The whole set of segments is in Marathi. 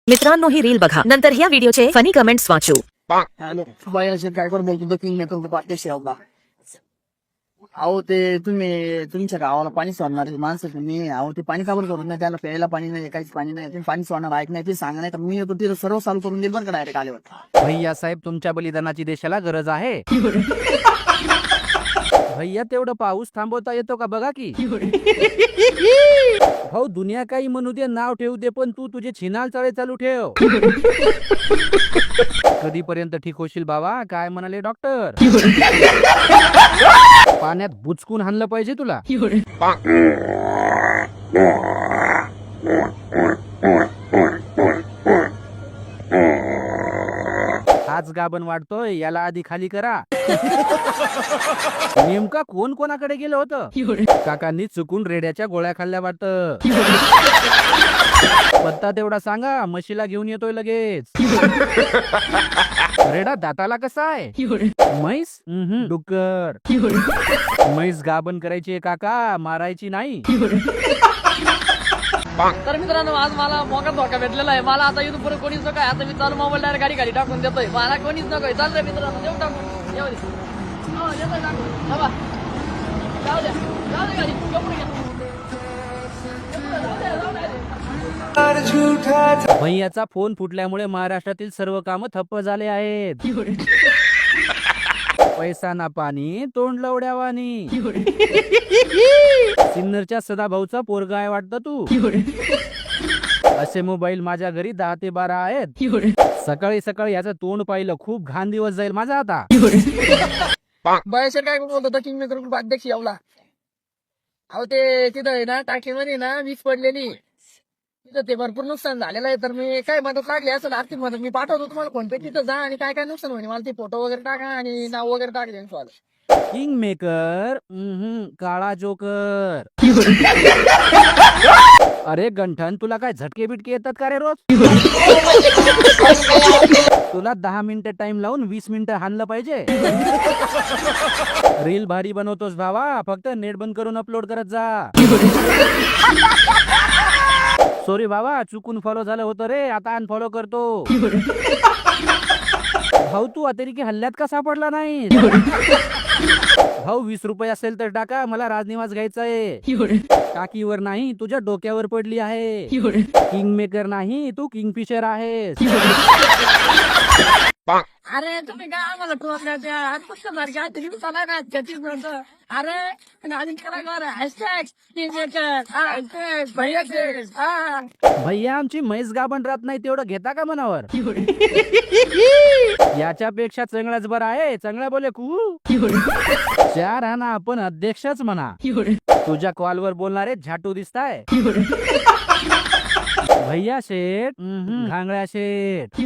मित्रांनो ही रील बघा नंतर ह्या व्हिडिओचे फनी कमेंट्स वाचू. हॅलो बायाचे काय कोण बोलतो किंग मेकर पाठीशी आहोत. अहो ते तुमच्या गावाला पाणी सोडणार माणसं तुम्ही. अहो ते पाणी काबर करून नाही, त्याला प्यायला पाणी नाही, काहीच पाणी नाही, तुम्ही पाणी सोडणार ऐक नाही ते सांगा, नाही तर मी येतो तिथं सर्व चालू करून देईल बरं का डायरेक्ट आल्यावर. भैया साहेब तुमच्या बलिदानाची देशाला गरज आहे. भैया तेवढं पाऊस थांबवता येतो का बघा की. भाऊ दुनिया काही म्हणू दे, नाव ठेवू दे, पण तू तुझे छिनाल चाळे चालू ठेव. कधीपर्यंत ठीक होशील बाबा, काय म्हणाले डॉक्टर. पाण्यात बुचकून हाणलं पाहिजे तुला. हाच गाभण वाटतोय, याला आधी खाली करा. नेमका कोण कोणाकडे गेलं होतं. काकांनी चुकून रेड्याच्या गोळ्या खाल्ल्या वाटतं. पत्ता तेवढा सांगा, म्हशीला घेऊन येतोय लगेच. रेडा दाताला कसा आहे. म्हैस डुक्कर. म्हैस गाभण करायची काका, मारायची नाही. तर मित्रांनो आज मला मोका धोका भेटलेला आहे. मला आता इथून पुढे कोणीच नको आहे. आता मी चालू मोबाईल डायरेक्ट गाडी खाली टाकून देतोय. मला कोणीच नको आहे. चाल रे मित्रांनो, देऊ टाकून येऊ दे. हो, देतोय टाकून. बाबा जाऊ द्या, जाऊ दे गाडी, पुढे घ्या. भैयाचा फोन फुटल्यामुळे महाराष्ट्रातील सर्व कामं ठप्प झाले आहेत. पैसा ना पाणी, तोंड लवड्यावानी. सिन्नरच्या सदाभाऊचा पोरगा आहे वाटतं तू. असे मोबाईल माझ्या घरी 10 ते 12 आहेत. सकाळी सकाळी याचं तोंड पाहिलं, खूप घाण दिवस जाईल माझा आता. बायशेर काय बोलत होता किंग मेकर अध्यक्ष यावला. अहो ते तिथं आहे ना टाकीमध्ये ना वीज पडलेली, तिथं ते भरपूर नुकसान झालेलं आहे. तर मी काय मदत लागली असेल आर्थिक मदत मी पाठवतो तुम्हाला फोन पे. तिथं जा आणि काय काय नुकसान होईल मला ते फोटो वगैरे टाका आणि नाव वगैरे टाकले. किंग मेकर काळा जोकर. अरे गंठन, तुला काय झटके बिटके येतात का रे रोज. तुला 10 मिनिटं टाइम लावून 20 मिनिटं हाणलं पाहिजे. रील भारी बनवतोस भावा, फक्त नेट बंद करून अपलोड करत जा. सॉरी बाबा, चुकून फॉलो झालं होतं रे, आता अनफॉलो करतो. भाऊ तू अतिरेकी हल्ल्यात का सापडला नाही. भाऊ 20 रुपये असेल तर टाका, मला राजनिवास घ्यायचा आहे. टाकीवर नाही, तुझ्या डोक्यावर पडली आहे. किंग मेकर नाही, तू किंगफिशर आहेस. अरे तुम्ही काय आम्हाला टोचल्या त्या आज पुस्तक सारख्या तुम्ही चला ना त्याचीच म्हणतो. अरे आधी करा हॅशटॅग किंग मेकर भैया. भैया आमची म्हैस गाभण राहत नाही, तेवढं घेता का मनावर. याच्यापेक्षा चांगलाच बरं आहे, चांगला बोले कू. चार ना आपण अध्यक्षच म्हणा. तुझ्या कॉलवर बोलणारे झाटू दिसताय. भैया शेठ घांगड्या शेठ.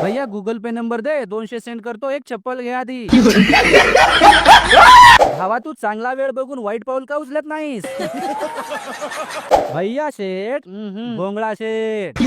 भैया गुगल पे नंबर दे, 200 सेंड करतो, एक चप्पल घे आधी. भावा तू चांगला वेळ बघून वाईट पाऊल का उचलत नाहीस. भैया शेठ भोंगळा शेठ.